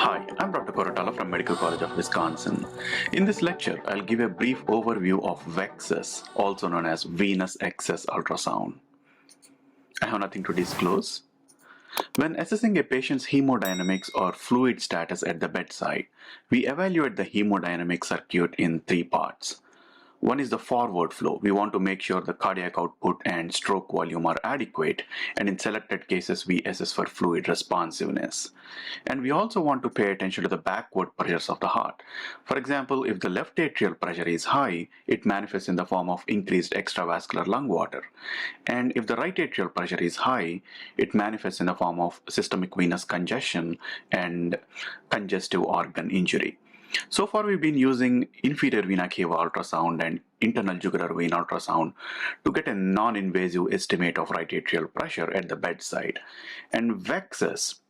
Hi, I'm Dr. Koratala from Medical College of Wisconsin. In this lecture, I'll give a brief overview of VeXuS, also known as Venous Excess Ultrasound. I have nothing to disclose. When assessing a patient's hemodynamics or fluid status at the bedside, we evaluate the hemodynamic circuit in three parts. One is the forward flow. We want to make sure the cardiac output and stroke volume are adequate, and in selected cases we assess for fluid responsiveness. And we also want to pay attention to the backward pressures of the heart. For example, if the left atrial pressure is high, it manifests in the form of increased extravascular lung water. And if the right atrial pressure is high, it manifests in the form of systemic venous congestion and congestive organ injury. So far, we've been using inferior vena cava ultrasound and internal jugular vein ultrasound to get a non-invasive estimate of right atrial pressure at the bedside. And VeXuS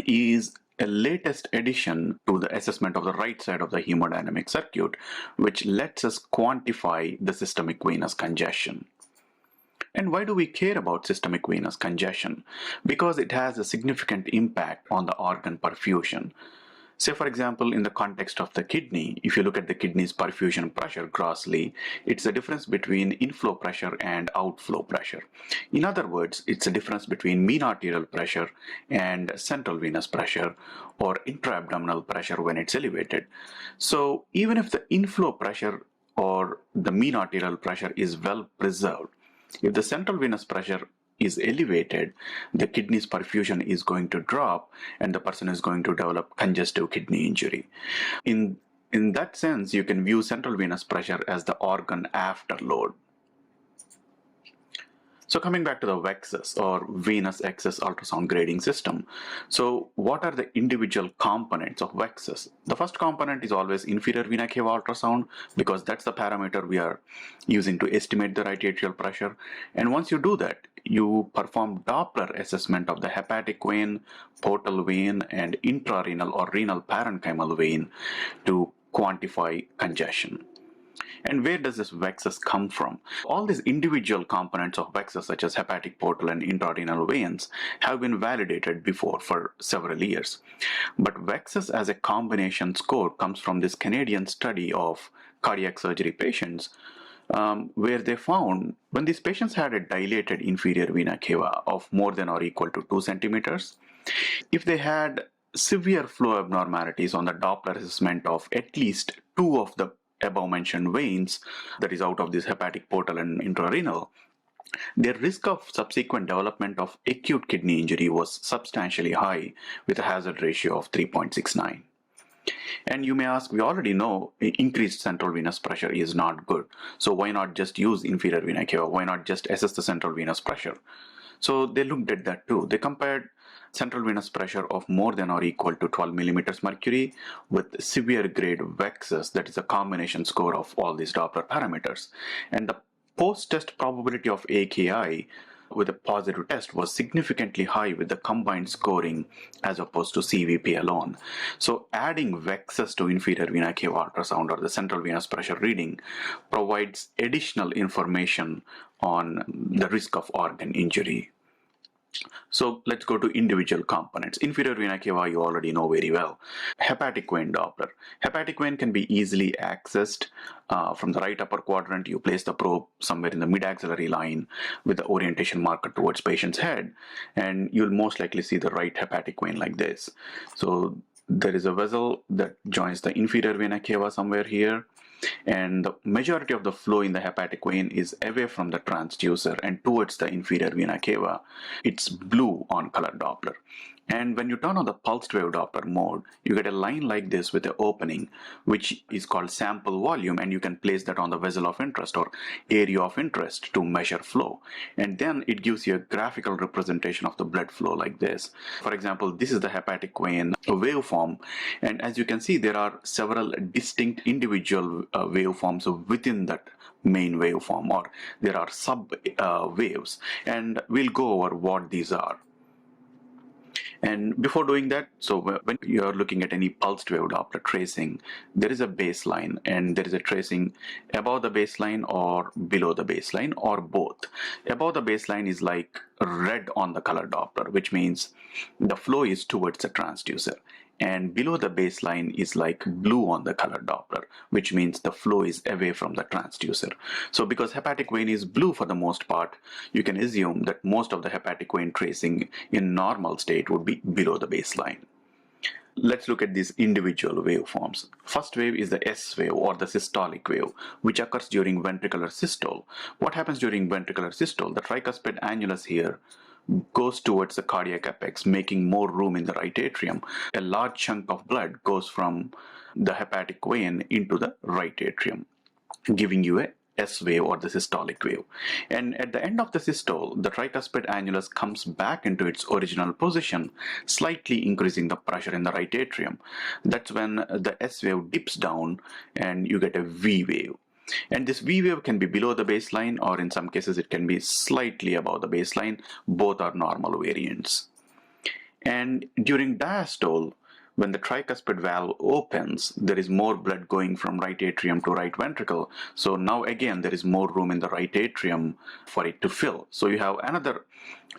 is a latest addition to the assessment of the right side of the hemodynamic circuit, which lets us quantify the systemic venous congestion. And why do we care about systemic venous congestion? Because it has a significant impact on the organ perfusion. Say, for example, in the context of the kidney, if you look at the kidney's perfusion pressure grossly, it's the difference between inflow pressure and outflow pressure. In other words, it's the difference between mean arterial pressure and central venous pressure, or intra-abdominal pressure when it's elevated. So even if the inflow pressure or the mean arterial pressure is well preserved, if the central venous pressure is elevated, the kidney's perfusion is going to drop and the person is going to develop congestive kidney injury. In that sense, you can view central venous pressure as the organ afterload. So coming back to the VeXuS, or Venous Excess Ultrasound Grading System. So what are the individual components of VeXuS? The first component is always inferior vena cava ultrasound, because that's the parameter we are using to estimate the right atrial pressure. And once you do that, you perform Doppler assessment of the hepatic vein, portal vein, and intrarenal or renal parenchymal vein to quantify congestion. And where does this VeXuS come from? All these individual components of VeXuS, such as hepatic, portal, and intrarenal veins, have been validated before for several years. But VeXuS as a combination score comes from this Canadian study of cardiac surgery patients, where they found when these patients had a dilated inferior vena cava of more than or equal to 2 centimeters, if they had severe flow abnormalities on the Doppler assessment of at least 2 of the above mentioned veins, that is out of this hepatic, portal, and intrarenal, their risk of subsequent development of acute kidney injury was substantially high, with a hazard ratio of 3.69. And you may ask, we already know increased central venous pressure is not good, so why not just use inferior vena cava? Why not just assess the central venous pressure? So they looked at that too. They compared central venous pressure of more than or equal to 12 millimeters mercury with severe grade VeXuS, that is a combination score of all these Doppler parameters. And the post-test probability of AKI with a positive test was significantly high with the combined scoring as opposed to CVP alone. So adding VeXuS to inferior vena cava ultrasound, or the central venous pressure reading, provides additional information on the risk of organ injury. So let's go to individual components. Inferior vena cava you already know very well. Hepatic vein Doppler. Hepatic vein can be easily accessed from the right upper quadrant. You place the probe somewhere in the mid-axillary line with the orientation marker towards patient's head, and you'll most likely see the right hepatic vein like this. So there is a vessel that joins the inferior vena cava somewhere here, and the majority of the flow in the hepatic vein is away from the transducer and towards the inferior vena cava. It's blue on color Doppler. And when you turn on the pulsed wave Doppler mode, you get a line like this with an opening, which is called sample volume, and you can place that on the vessel of interest or area of interest to measure flow. And then it gives you a graphical representation of the blood flow like this. For example, this is the hepatic vein waveform, and as you can see, there are several distinct individual waveforms within that main waveform, or there are sub waves, and we'll go over what these are. And before doing that, so when you're looking at any pulsed wave Doppler tracing, there is a baseline, and there is a tracing above the baseline or below the baseline, or both. Above the baseline is like red on the color Doppler, which means the flow is towards the transducer. and below the baseline is like blue on the color Doppler, which means the flow is away from the transducer. So because hepatic vein is blue for the most part, you can assume that most of the hepatic vein tracing in normal state would be below the baseline. Let's look at these individual waveforms. First wave is the S wave or the systolic wave, which occurs during ventricular systole. What happens during ventricular systole? The tricuspid annulus here goes towards the cardiac apex, making more room in the right atrium. A large chunk of blood goes from the hepatic vein into the right atrium, giving you a S wave or the systolic wave. And at the end of the systole, the tricuspid annulus comes back into its original position, slightly increasing the pressure in the right atrium. That's when the S wave dips down and you get a V wave. And this V wave can be below the baseline, or in some cases it can be slightly above the baseline. Both are normal variants. And during diastole, when the tricuspid valve opens, there is more blood going from right atrium to right ventricle. So now again, there is more room in the right atrium for it to fill. So you have another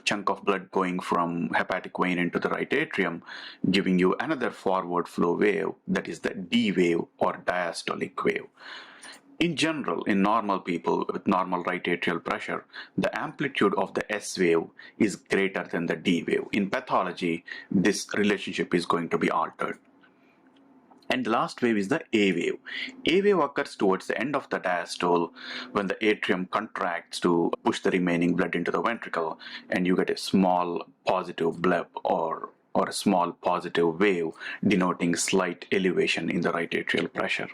chunk of blood going from hepatic vein into the right atrium, giving you another forward flow wave, that is the D wave or diastolic wave. In general, in normal people with normal right atrial pressure, the amplitude of the S wave is greater than the D wave. In pathology, this relationship is going to be altered. And the last wave is the A wave. A wave occurs towards the end of the diastole when the atrium contracts to push the remaining blood into the ventricle, and you get a small positive bleb or a small positive wave denoting slight elevation in the right atrial pressure.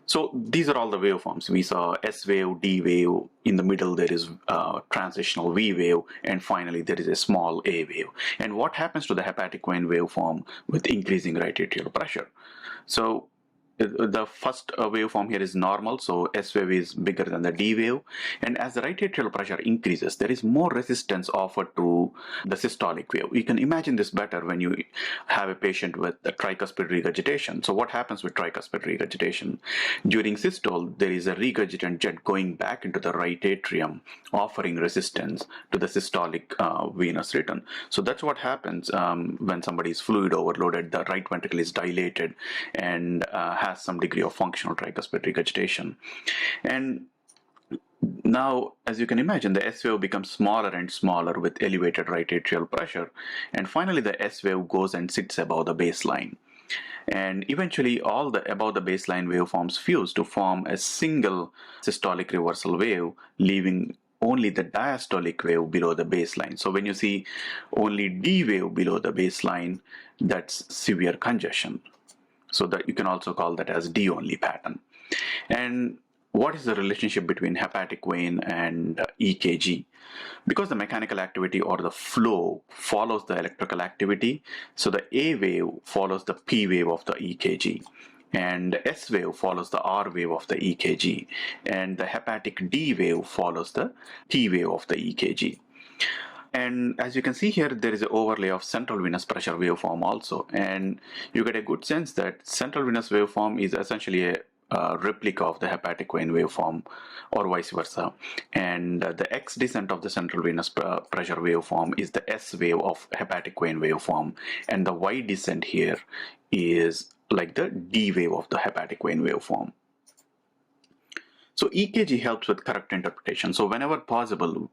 So these are all the waveforms. We saw S wave, D wave, in the middle there is transitional V wave, and finally there is a small A wave. And what happens to the hepatic vein waveform with increasing right atrial pressure? So the first waveform here is normal, so S wave is bigger than the D wave, and as the right atrial pressure increases, there is more resistance offered to the systolic wave. You can imagine this better when you have a patient with a tricuspid regurgitation. So what happens with tricuspid regurgitation? During systole, there is a regurgitant jet going back into the right atrium, offering resistance to the systolic venous return. So that's what happens when somebody is fluid overloaded, the right ventricle is dilated and has some degree of functional tricuspid regurgitation. And now, as you can imagine, the S wave becomes smaller and smaller with elevated right atrial pressure, and finally the S wave goes and sits above the baseline. And eventually all the above the baseline waveforms fuse to form a single systolic reversal wave, leaving only the diastolic wave below the baseline. So when you see only D wave below the baseline, that's severe congestion. So that you can also call that as D-only pattern. And what is the relationship between hepatic vein and EKG? Because the mechanical activity or the flow follows the electrical activity, so the A wave follows the P wave of the EKG, and the S wave follows the R wave of the EKG, and the hepatic D wave follows the T wave of the EKG. And as you can see here, there is an overlay of central venous pressure waveform also, and you get a good sense that central venous waveform is essentially a replica of the hepatic vein waveform, or vice versa. And the X descent of the central venous pressure waveform is the S wave of hepatic vein waveform, and the Y descent here is like the D wave of the hepatic vein waveform. So EKG helps with correct interpretation. So whenever possible,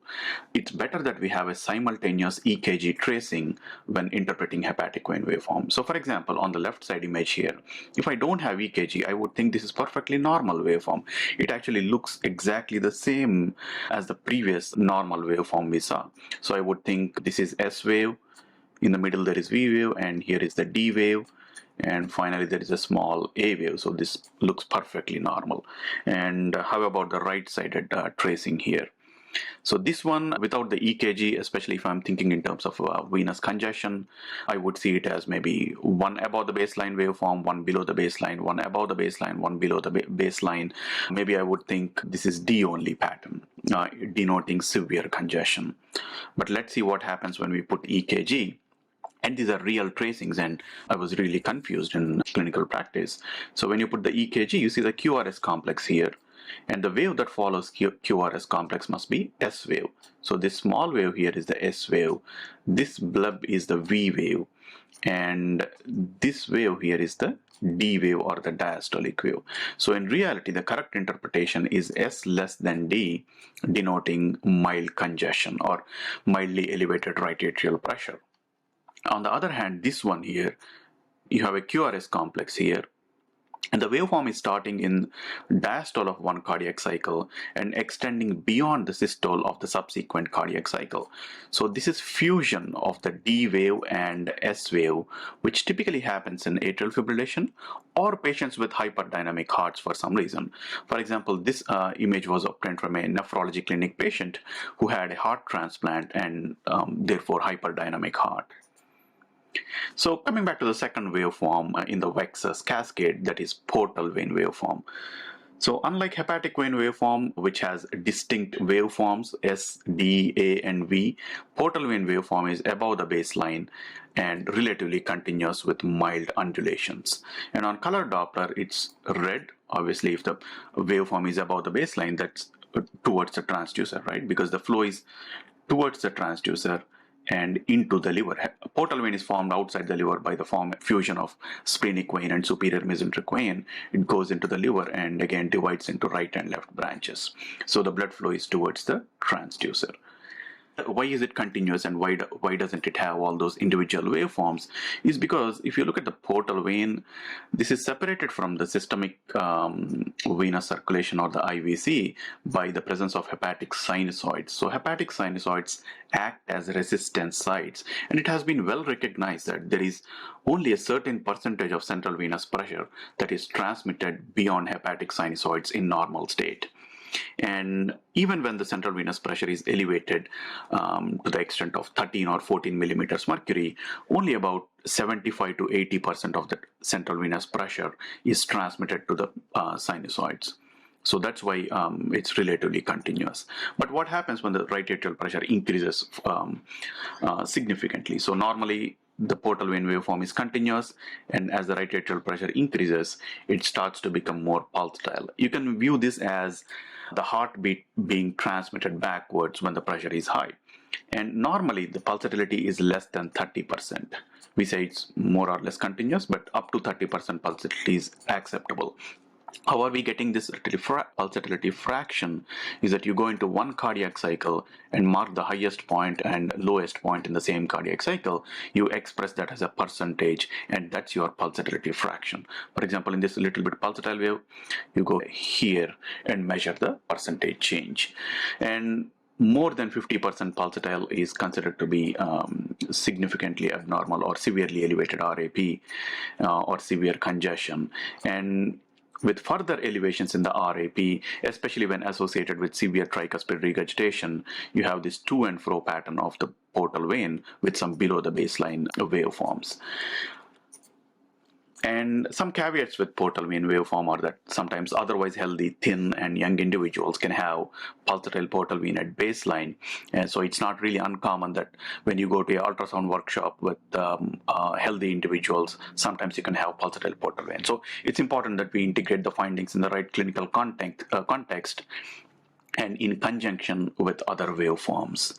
it's better that we have a simultaneous EKG tracing when interpreting hepatic vein waveform. So for example, on the left side image here, if I don't have EKG, I would think this is perfectly normal waveform. It actually looks exactly the same as the previous normal waveform we saw. So I would think this is S wave, in the middle there is V wave, and here is the D wave, and finally there is a small A wave. So this looks perfectly normal. And how about the right-sided tracing here? So this one without the EKG, especially if I'm thinking in terms of venous congestion, I would see it as maybe one above the baseline waveform, one below the baseline, one above the baseline, one below the baseline. Maybe I would think this is D-only pattern, denoting severe congestion. But let's see what happens when we put EKG. And these are real tracings, and I was really confused in clinical practice. So when you put the EKG, you see the QRS complex here, and the wave that follows QRS complex must be S wave. So this small wave here is the S wave, this bleb is the V wave, and this wave here is the D wave or the diastolic wave. So in reality, the correct interpretation is S less than D, denoting mild congestion or mildly elevated right atrial pressure. On the other hand, this one here, you have a QRS complex here, and the waveform is starting in diastole of one cardiac cycle and extending beyond the systole of the subsequent cardiac cycle. So this is fusion of the D wave and S wave, which typically happens in atrial fibrillation or patients with hyperdynamic hearts for some reason. For example, this image was obtained from a nephrology clinic patient who had a heart transplant and therefore hyperdynamic heart. So coming back to the second waveform in the VeXuS cascade, that is portal vein waveform. So unlike hepatic vein waveform, which has distinct waveforms S, D, A, and V, portal vein waveform is above the baseline and relatively continuous with mild undulations. And on color Doppler, it's red. Obviously, if the waveform is above the baseline, that's towards the transducer, right? Because the flow is towards the transducer and into the liver. Portal vein is formed outside the liver by the fusion of splenic vein and superior mesenteric vein. It goes into the liver and again divides into right and left branches. So the blood flow is towards the transducer. Why is it continuous and why doesn't it have all those individual waveforms? Is because if you look at the portal vein, this is separated from the systemic venous circulation or the IVC by the presence of hepatic sinusoids. So hepatic sinusoids act as resistance sites, and it has been well recognized that there is only a certain percentage of central venous pressure that is transmitted beyond hepatic sinusoids in normal state. And even when the central venous pressure is elevated to the extent of 13 or 14 millimeters mercury, only about 75 to 80% of the central venous pressure is transmitted to the sinusoids. So that's why it's relatively continuous. But what happens when the right atrial pressure increases significantly? So normally the portal vein waveform is continuous, and as the right atrial pressure increases, it starts to become more pulsatile. You can view this as the heartbeat being transmitted backwards when the pressure is high. And normally the pulsatility is less than 30%. We say it's more or less continuous, but up to 30% pulsatility is acceptable. How are we getting this pulsatility fraction is that you go into one cardiac cycle and mark the highest point and lowest point in the same cardiac cycle. You express that as a percentage, and that's your pulsatility fraction. For example, in this little bit pulsatile wave, you go here and measure the percentage change. And more than 50% pulsatile is considered to be significantly abnormal or severely elevated RAP or severe congestion. And with further elevations in the RAP, especially when associated with severe tricuspid regurgitation, you have this to and fro pattern of the portal vein with some below the baseline waveforms. And some caveats with portal vein waveform are that sometimes otherwise healthy, thin, and young individuals can have pulsatile portal vein at baseline. And so it's not really uncommon that when you go to an ultrasound workshop with healthy individuals, sometimes you can have pulsatile portal vein. So it's important that we integrate the findings in the right clinical context and in conjunction with other waveforms.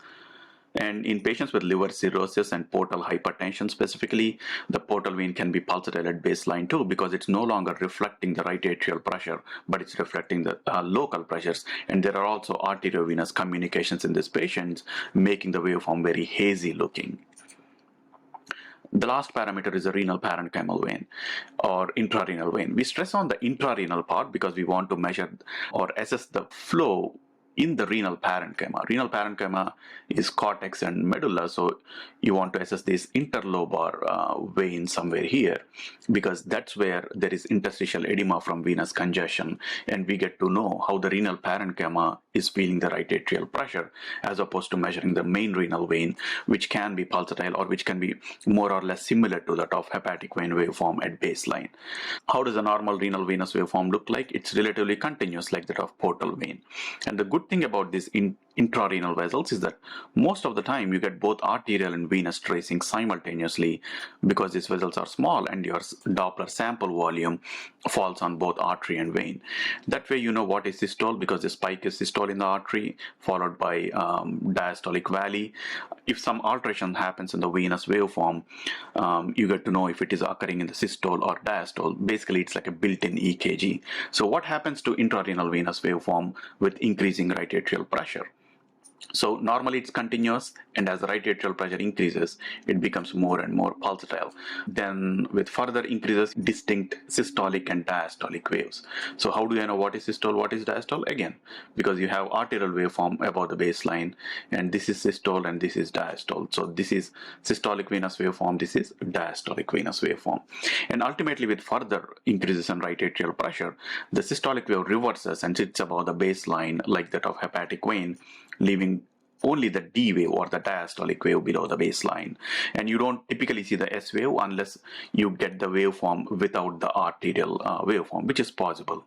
And in patients with liver cirrhosis and portal hypertension specifically, the portal vein can be pulsatile at baseline too, because it's no longer reflecting the right atrial pressure, but it's reflecting the local pressures. And there are also arteriovenous communications in these patients, making the waveform very hazy looking. The last parameter is the renal parenchymal vein or intrarenal vein. We stress on the intrarenal part because we want to measure or assess the flow in the renal parenchyma. Renal parenchyma is cortex and medulla, so you want to assess this interlobar vein somewhere here, because that's where there is interstitial edema from venous congestion, and we get to know how the renal parenchyma is feeling the right atrial pressure, as opposed to measuring the main renal vein, which can be pulsatile or which can be more or less similar to that of hepatic vein waveform at baseline. How does a normal renal venous waveform look like? It's relatively continuous like that of portal vein. And the good thing about this intrarenal vessels is that most of the time you get both arterial and venous tracing simultaneously because these vessels are small and your Doppler sample volume falls on both artery and vein. That way you know what is systole because the spike is systole in the artery followed by diastolic valley. If some alteration happens in the venous waveform, you get to know if it is occurring in the systole or diastole. Basically, it's like a built-in EKG. So what happens to intrarenal venous waveform with increasing right atrial pressure? So normally it's continuous, and as the right atrial pressure increases, it becomes more and more pulsatile. Then with further increases, distinct systolic and diastolic waves. So how do I know what is systole, what is diastole? Again, because you have arterial waveform above the baseline, and this is systole and this is diastole. So this is systolic venous waveform, this is diastolic venous waveform. And ultimately with further increases in right atrial pressure, the systolic wave reverses and sits above the baseline like that of hepatic vein, leaving only the D wave or the diastolic wave below the baseline. And you don't typically see the S wave unless you get the waveform without the arterial waveform, which is possible.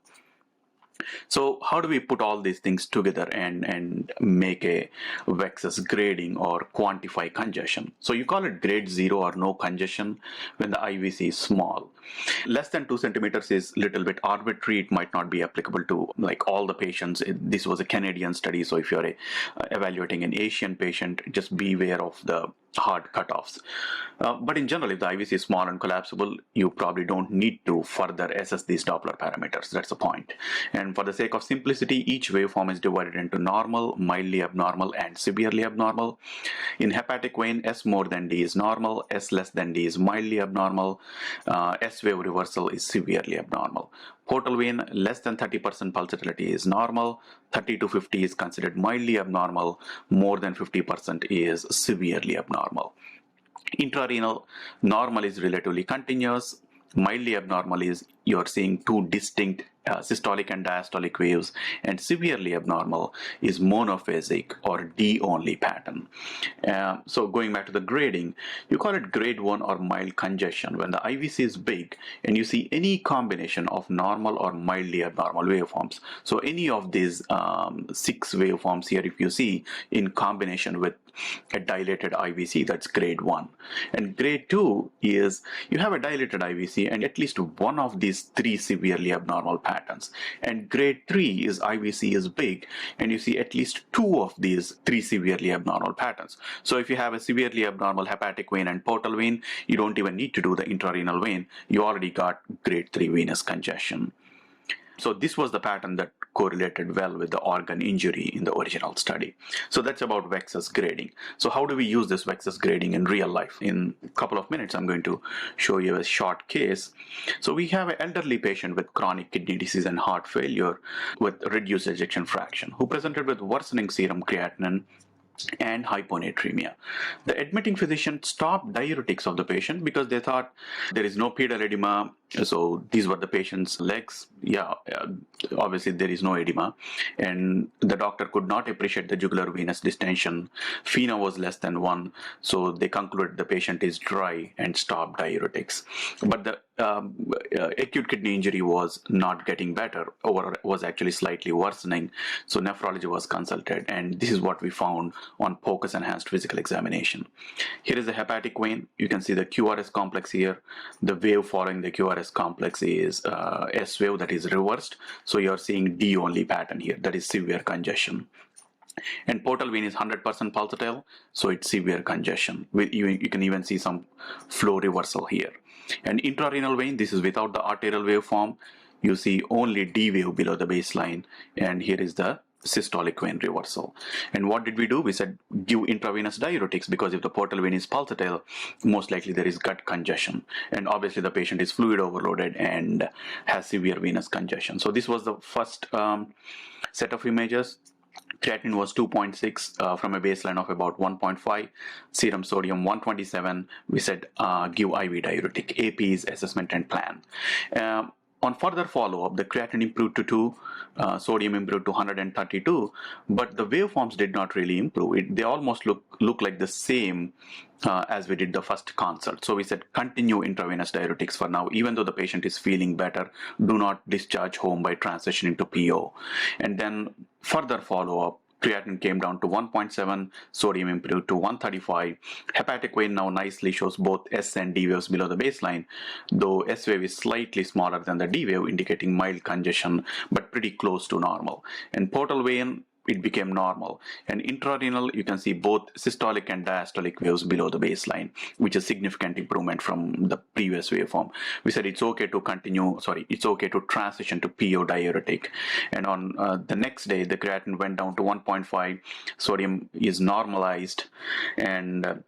So how do we put all these things together and make a VeXuS grading or quantify congestion? So you call it grade 0 or no congestion when the IVC is small. Less than 2 centimeters is little bit arbitrary. It might not be applicable to like all the patients. This was a Canadian study, so if you're evaluating an Asian patient, just be aware of the hard cutoffs. But in general, if the IVC is small and collapsible, you probably don't need to further assess these Doppler parameters. That's the point. And for the sake of simplicity, each waveform is divided into normal, mildly abnormal, and severely abnormal. In hepatic vein, S more than D is normal, S less than D is mildly abnormal, S wave reversal is severely abnormal. Portal vein, less than 30% pulsatility is normal, 30 to 50 is considered mildly abnormal, more than 50% is severely abnormal. Intrarenal, normal is relatively continuous, mildly abnormal is you're seeing two distinct systolic and diastolic waves, and severely abnormal is monophasic or D-only pattern. So going back to the grading, you call it grade 1 or mild congestion when the IVC is big and you see any combination of normal or mildly abnormal waveforms. So any of these 6 waveforms here, if you see in combination with a dilated IVC, that's grade 1. And grade 2 is you have a dilated IVC and at least one of these 3 severely abnormal patterns. And grade 3 is IVC is big and you see at least 2 of these 3 severely abnormal patterns. So if you have a severely abnormal hepatic vein and portal vein, you don't even need to do the intrarenal vein. You already got grade 3 venous congestion. So this was the pattern that correlated well with the organ injury in the original study. So that's about VeXuS grading. So how do we use this VeXuS grading in real life? In a couple of minutes, I'm going to show you a short case. So we have an elderly patient with chronic kidney disease and heart failure with reduced ejection fraction who presented with worsening serum creatinine and hyponatremia. The admitting physician stopped diuretics of the patient because they thought there is no pedal edema. So these were the patient's legs. Obviously there is no edema, and the doctor could not appreciate the jugular venous distension. FeNO was less than 1, so they concluded the patient is dry and stopped diuretics. But the acute kidney injury was not getting better, or was actually slightly worsening. So nephrology was consulted, and this is what we found on POCUS enhanced physical examination. Here is the hepatic vein. You can see the QRS complex here. The wave following the QRS complex is S wave, that is reversed. So you're seeing D only pattern here, that is severe congestion. And portal vein is 100% pulsatile, so it's severe congestion. You can even see some flow reversal here. And intrarenal vein, this is without the arterial waveform. You see only D wave below the baseline, and here is the systolic vein reversal. And what did we do? We said give intravenous diuretics, because if the portal vein is pulsatile, most likely there is gut congestion, and obviously the patient is fluid overloaded and has severe venous congestion. So this was the first set of images. Creatinine was 2.6 from a baseline of about 1.5, serum sodium 127. We said give IV diuretic. AP is assessment and plan. On further follow-up, the creatinine improved to 2, sodium improved to 132, but the waveforms did not really improve. They almost look like the same as we did the first consult. So we said continue intravenous diuretics for now, even though the patient is feeling better. Do not discharge home by transitioning to PO. And then further follow-up, creatinine came down to 1.7, sodium improved to 135. Hepatic vein now nicely shows both S and D waves below the baseline, though S wave is slightly smaller than the D wave, indicating mild congestion, but pretty close to normal. And portal vein, it became normal. And intrarenal, you can see both systolic and diastolic waves below the baseline, which is significant improvement from the previous waveform. We said it's okay to transition to PO diuretic. And on the next day, the creatinine went down to 1.5, sodium is normalized, and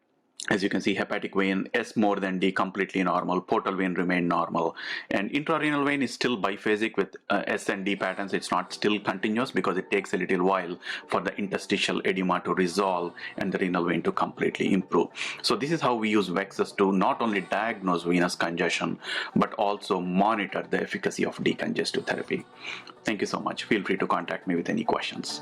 as you can see, hepatic vein S more than D completely normal, portal vein remained normal, and intrarenal vein is still biphasic with S and D patterns. It's not still continuous because it takes a little while for the interstitial edema to resolve and the renal vein to completely improve. So this is how we use VeXuS to not only diagnose venous congestion but also monitor the efficacy of decongestive therapy. Thank you so much. Feel free to contact me with any questions.